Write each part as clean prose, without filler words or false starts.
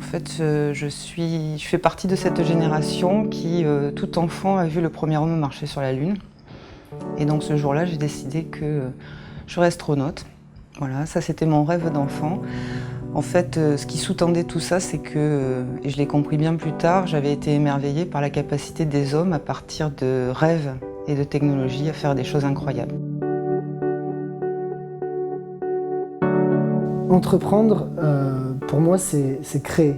fait, je fais partie de cette génération qui, tout enfant, a vu le premier homme marcher sur la Lune. Et donc ce jour-là, j'ai décidé que je serais astronaute. Voilà, ça c'était mon rêve d'enfant. En fait, ce qui sous-tendait tout ça, c'est que, et je l'ai compris bien plus tard, j'avais été émerveillée par la capacité des hommes à partir de rêves et de technologies à faire des choses incroyables. Entreprendre, pour moi, c'est créer.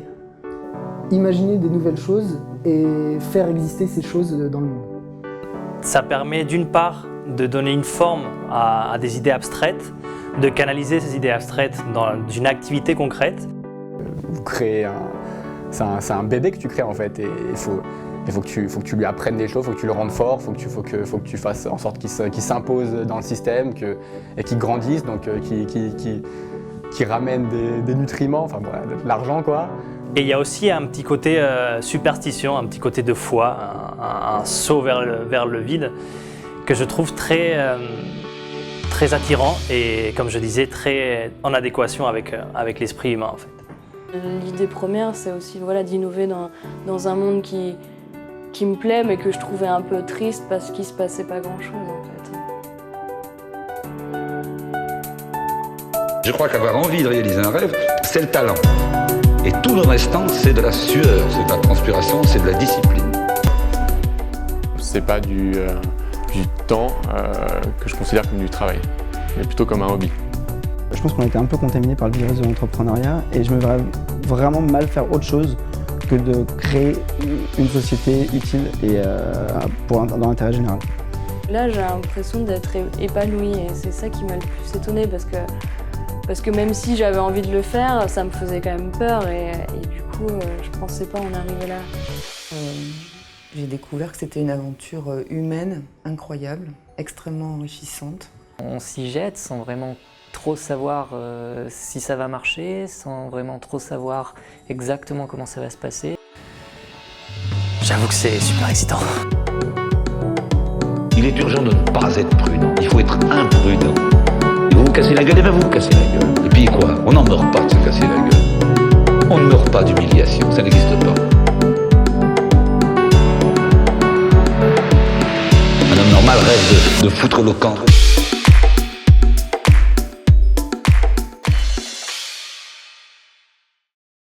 Imaginer des nouvelles choses et faire exister ces choses dans le monde. Ça permet d'une part de donner une forme à des idées abstraites, de canaliser ces idées abstraites dans une activité concrète. Vous créez c'est un bébé que tu crées en fait, et il faut que tu lui apprennes des choses, il faut que tu le rendes fort, il faut que tu fasses en sorte qu'il s'impose dans le système et qu'il grandisse, donc qui ramène des nutriments, enfin voilà, de l'argent quoi. Et il y a aussi un petit côté superstition, un petit côté de foi, un saut vers le vide que je trouve très attirant et, comme je disais, très en adéquation avec l'esprit humain en fait. L'idée première, c'est aussi d'innover dans un monde qui me plaît mais que je trouvais un peu triste parce qu'il ne se passait pas grand-chose en fait. Je crois qu'avoir envie de réaliser un rêve, c'est le talent. Et tout le restant, c'est de la sueur, c'est de la transpiration, c'est de la discipline. C'est pas du temps que je considère comme du travail, mais plutôt comme un hobby. Je pense qu'on a été un peu contaminé par le virus de l'entrepreneuriat et je me verrais vraiment mal faire autre chose que de créer une société utile et dans l'intérêt général. Là, j'ai l'impression d'être épanouie et c'est ça qui m'a le plus étonnée parce que même si j'avais envie de le faire, ça me faisait quand même peur et du coup, je pensais pas en arriver là. J'ai découvert que c'était une aventure humaine, incroyable, extrêmement enrichissante. On s'y jette sans vraiment trop savoir si ça va marcher, sans vraiment trop savoir exactement comment ça va se passer. J'avoue que c'est super excitant. Il est urgent de ne pas être prudent, il faut être imprudent. Et vous vous cassez la gueule, et bien vous vous cassez la gueule. Et puis quoi? On n'en meurt pas de se casser la gueule. On ne meurt pas d'humiliation, ça n'existe pas. Un homme normal rêve de foutre le camp.